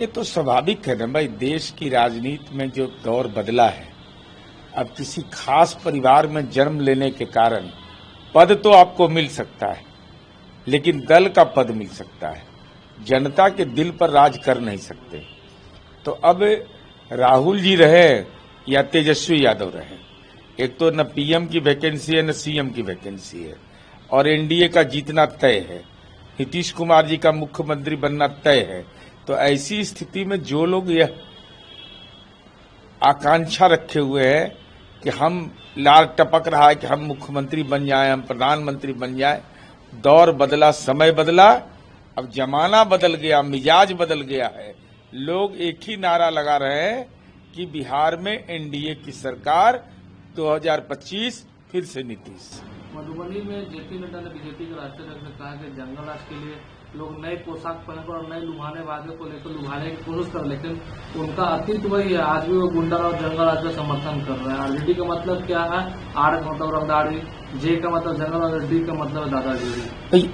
ये तो स्वाभाविक है ना भाई। देश की राजनीति में जो दौर बदला है, अब किसी खास परिवार में जन्म लेने के कारण पद तो आपको मिल सकता है, लेकिन दल का पद मिल सकता है, जनता के दिल पर राज कर नहीं सकते। तो अब राहुल जी रहे या तेजस्वी यादव रहे, एक तो न पीएम की वैकेंसी है न सीएम की वैकेंसी है, और एनडीए का जीतना तय है, नीतीश कुमार जी का मुख्यमंत्री बनना तय है। तो ऐसी स्थिति में जो लोग यह आकांक्षा रखे हुए हैं कि हम लाल टपक रहा है कि हम मुख्यमंत्री बन जाएं, हम प्रधानमंत्री बन जाएं, दौर बदला, समय बदला, अब जमाना बदल गया, मिजाज बदल गया है। लोग एक ही नारा लगा रहे हैं कि बिहार में एनडीए की सरकार 2025 फिर से नीतीश। मधुबनी में जेपी नड्डा ने बीजेपी के राष्ट्रीय अध्यक्ष ने कहा कि जंगल राज के लिए लोग नए पोशाक पहनकर और नए लुभाने वादे को लेकर लुभाने की कोशिश कर, लेकिन उनका अतीत वही है। आज भी वो गुंडा और जंगल राज का समर्थन कर रहे हैं। आरजेडी का मतलब क्या है? आर का मतलब रंगदारी, जे का मतलब जंगल और डी का मतलब दादागिरी।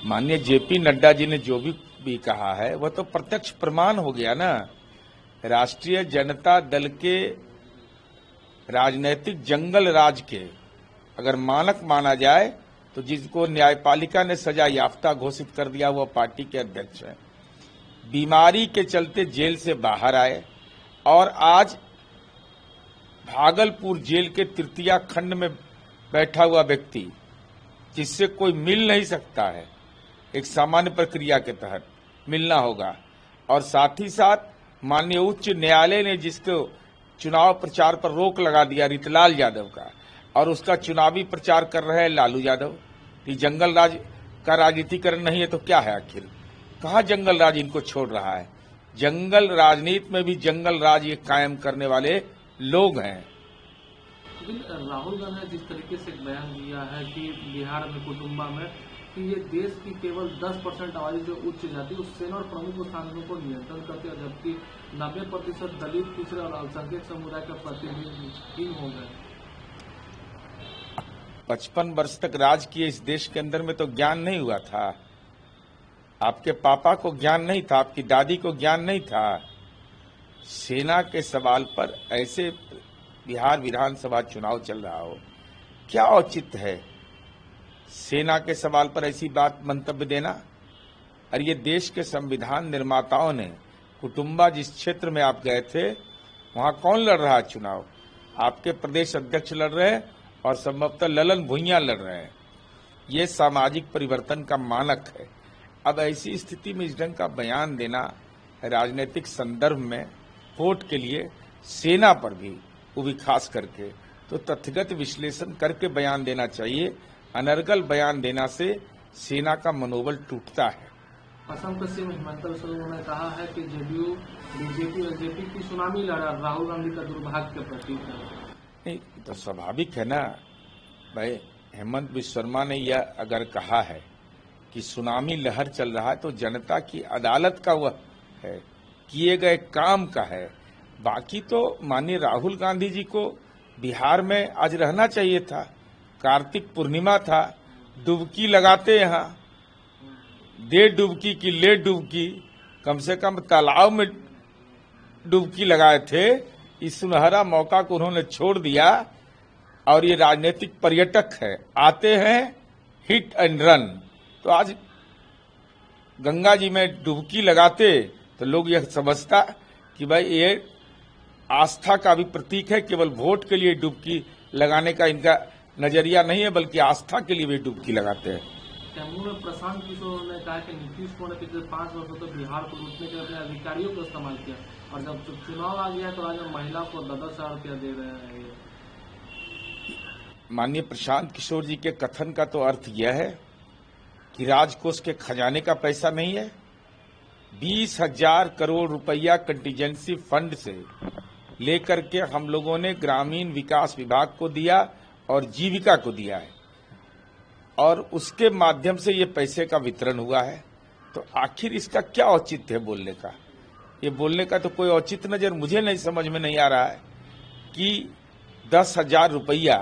माननीय जेपी नड्डा जी ने जो भी कहा है वह तो प्रत्यक्ष प्रमाण हो गया ना। राष्ट्रीय जनता दल के राजनीतिक जंगल राज के अगर मानक माना जाए तो जिसको न्यायपालिका ने सजा याफ्ता घोषित कर दिया वह पार्टी के अध्यक्ष हैं। बीमारी के चलते जेल से बाहर आए और आज भागलपुर जेल के तृतीया खंड में बैठा हुआ व्यक्ति, जिससे कोई मिल नहीं सकता है, एक सामान्य प्रक्रिया के तहत मिलना होगा, और साथ ही साथ माननीय उच्च न्यायालय ने जिसको चुनाव प्रचार पर रोक लगा दिया, रितलाल यादव का, और उसका चुनावी प्रचार कर रहे हैं लालू यादव। कि जंगल राज का राजनीतिकरण नहीं है तो क्या है आखिर? कहाँ जंगल राज इनको छोड़ रहा है? जंगल राजनीति में भी जंगल राज ये कायम करने वाले लोग हैं। राहुल गांधी ने जिस तरीके से बयान दिया है कि बिहार में कुटुंबा में कि ये देश की केवल 10% आबादी जो उच्च जाति उस सेना और प्रमुख स्थानों को नियंत्रण करते हैं, जबकि 90% दलित, पिछड़े और अल्पसंख्यक समुदाय का प्रतिनिधित्व हो गए। 55 वर्ष तक राज किए इस देश के अंदर में तो ज्ञान नहीं हुआ था। आपके पापा को ज्ञान नहीं था, आपकी दादी को ज्ञान नहीं था। सेना के सवाल पर ऐसे बिहार विधानसभा चुनाव चल रहा हो, क्या औचित्य है सेना के सवाल पर ऐसी बात मंतव्य देना? और ये देश के संविधान निर्माताओं ने कुटुंबा जिस क्षेत्र में आप गए थे वहां कौन लड़ रहा है चुनाव? आपके प्रदेश अध्यक्ष लड़ रहे हैं और संभवतः ललन भुइयां लड़ रहे हैं। ये सामाजिक परिवर्तन का मानक है। अब ऐसी स्थिति में इस ढंग का बयान देना राजनीतिक संदर्भ में वोट के लिए सेना पर भी, वो भी खास करके, तो तथ्यगत विश्लेषण करके बयान देना चाहिए। अनर्गल बयान देना से सेना का मनोबल टूटता है। असम के सीएम हिमंता बिस्वा शर्मा ने कहा है कि जेडीयू, बीजेपी और जेपी की सुनामी लड़ा राहुल गांधी का दुर्भाग्य के प्रतीक है। नहीं, तो स्वाभाविक है ना भाई। हेमंत बिस्वा शर्मा ने यह अगर कहा है कि सुनामी लहर चल रहा है तो जनता की अदालत का वह है, किए गए काम का है। बाकी तो माननीय राहुल गांधी जी को बिहार में आज रहना चाहिए था। कार्तिक पूर्णिमा था, डुबकी लगाते यहाँ, दे डुबकी की ले डुबकी, कम से कम तालाब में डुबकी लगाए थे। इस सुनहरा मौका को उन्होंने छोड़ दिया। और ये राजनीतिक पर्यटक है, आते हैं हिट एंड रन। तो आज गंगा जी में डुबकी लगाते तो लोग यह समझता कि भाई ये आस्था का भी प्रतीक है, केवल वोट के लिए डुबकी लगाने का इनका नजरिया नहीं है, बल्कि आस्था के लिए भी डुबकी लगाते हैं। जम्मू में प्रशांत किशोर ने कहा कि नीतीश कुमार ने पिछले 5 वर्षों तक बिहार को लूटने के लिए अपने अधिकारियों को इस्तेमाल किया, और जब चुनाव आ गया तो आज महिला को 10,000 रुपया दे रहे हैं। माननीय प्रशांत किशोर जी के कथन का तो अर्थ यह है कि राजकोष के खजाने का पैसा नहीं है। 20,000 करोड़ रुपया कंटीजेंसी फंड से लेकर के हम लोगों ने ग्रामीण विकास विभाग को दिया और जीविका को दिया है, और उसके माध्यम से ये पैसे का वितरण हुआ है। तो आखिर इसका क्या औचित्य है बोलने का? ये बोलने का तो कोई औचित्य नजर मुझे नहीं समझ में नहीं आ रहा है कि 10,000 रुपया,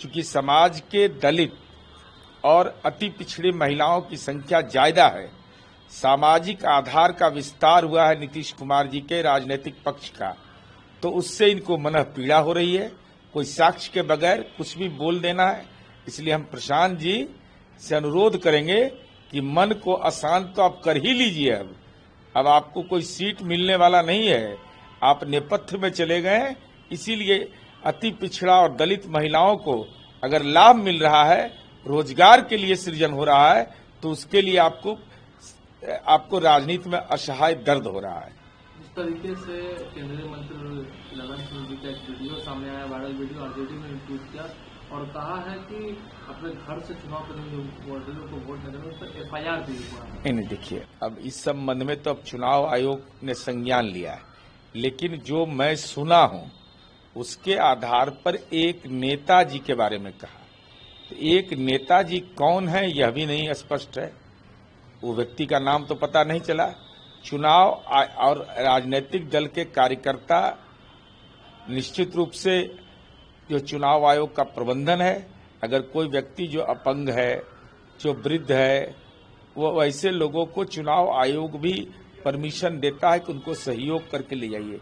चूंकि समाज के दलित और अति पिछड़ी महिलाओं की संख्या ज्यादा है, सामाजिक आधार का विस्तार हुआ है नीतीश कुमार जी के राजनीतिक पक्ष का, तो उससे इनको मनः पीड़ा हो रही है। कोई साक्ष्य के बगैर कुछ भी बोल देना है। इसलिए हम प्रशांत जी से अनुरोध करेंगे कि मन को अशांत तो आप कर ही लीजिए। अब आपको कोई सीट मिलने वाला नहीं है, आप नेपथ्य में चले गए। इसीलिए अति पिछड़ा और दलित महिलाओं को अगर लाभ मिल रहा है, रोजगार के लिए सृजन हो रहा है, तो उसके लिए आपको राजनीति में असहाय दर्द हो रहा है। जिस तरीके से केंद्रीय मंत्री ललन सिंह जी का एक वीडियो सामने आया, वायरल वीडियो, आरजेडी ने ट्वीट किया और कहा है कि अपने घर से चुनाव करने को वोट न देने पर FIR दी हुआ। नहीं, देखिए, अब इस संबंध में तो अब चुनाव आयोग ने संज्ञान लिया है, लेकिन जो मैं सुना हूं उसके आधार पर एक नेताजी के बारे में कहा। तो एक नेताजी कौन है यह भी नहीं स्पष्ट है, वो व्यक्ति का नाम तो पता नहीं चला। चुनाव और राजनीतिक दल के कार्यकर्ता निश्चित रूप से जो चुनाव आयोग का प्रबंधन है, अगर कोई व्यक्ति जो अपंग है, जो वृद्ध है, वो वैसे लोगों को चुनाव आयोग भी परमिशन देता है कि उनको सहयोग करके ले जाइए।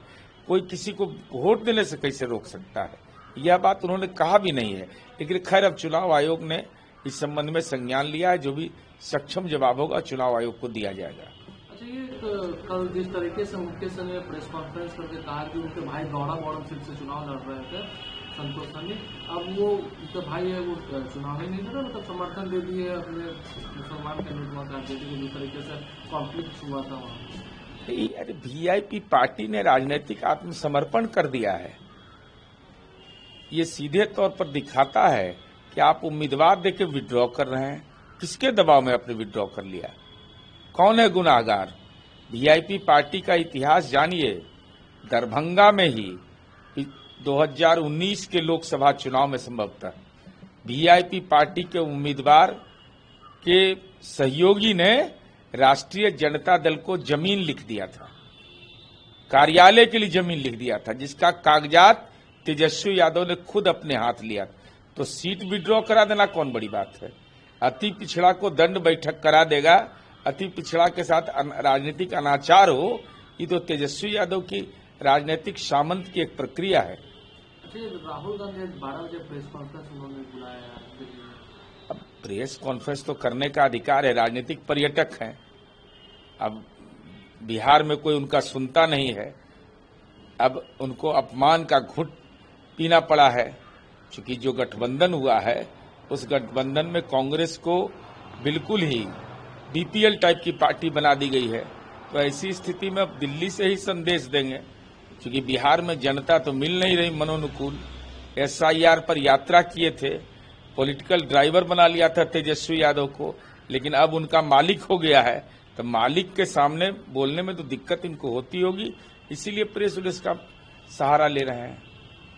कोई किसी को वोट देने से कैसे रोक सकता है, यह बात उन्होंने कहा भी नहीं है। लेकिन खैर, अब चुनाव आयोग ने इस संबंध में संज्ञान लिया है। जो भी सक्षम जवाब होगा चुनाव आयोग को दिया जाएगा। अच्छा, ये कल जिस तरीके से मुख्य सचिव ने प्रेस कॉन्फ्रेंस करके कहा कि उनके भाई गौड़ा मॉडल सीट से चुनाव लड़ रहे थे, संतोष सनी, अब वो उनका भाई है, वो चुनाव ही नहीं लड़ रहा, मतलब समर्थन दे दिए अपने मुसलमान के उम्मीदवार को, जिस तरीके से कॉन्फ्लिक्ट हुआ था वहाँ। अरे VIP पार्टी ने राजनीतिक आत्मसमर्पण कर दिया है। ये सीधे तौर पर दिखाता है कि आप उम्मीदवार देके विड्रॉ कर रहे हैं। किसके दबाव में आपने विड्रॉ कर लिया? कौन है गुनाहगार? VIP पार्टी का इतिहास जानिए। दरभंगा में ही 2019 के लोकसभा चुनाव में संभवतः VIP पार्टी के उम्मीदवार के सहयोगी ने राष्ट्रीय जनता दल को जमीन लिख दिया था, कार्यालय के लिए जमीन लिख दिया था, जिसका कागजात तेजस्वी यादव ने खुद अपने हाथ लिया। तो सीट विड्रॉ करा देना कौन बड़ी बात है? अति पिछड़ा को दंड बैठक करा देगा, अति पिछड़ा के साथ राजनीतिक अनाचार हो, ये तो तेजस्वी यादव की राजनीतिक सामंत की एक प्रक्रिया है। राहुल गांधी 12 बजे प्रेस कॉन्फ्रेंस उन्होंने बुलाया। अब प्रेस कॉन्फ्रेंस तो करने का अधिकार है, राजनीतिक पर्यटक हैं। अब बिहार में कोई उनका सुनता नहीं है। अब उनको अपमान का घुट पीना पड़ा है, क्योंकि जो गठबंधन हुआ है उस गठबंधन में कांग्रेस को बिल्कुल ही BPL टाइप की पार्टी बना दी गई है। तो ऐसी स्थिति में अब दिल्ली से ही संदेश देंगे, क्योंकि बिहार में जनता तो मिल नहीं रही मनोनुकूल। SIR पर यात्रा किए थे, पॉलिटिकल ड्राइवर बना लिया था तेजस्वी यादव को, लेकिन अब उनका मालिक हो गया है। तो मालिक के सामने बोलने में तो दिक्कत इनको होती होगी, इसीलिए प्रेस रिलीज का सहारा ले रहे हैं।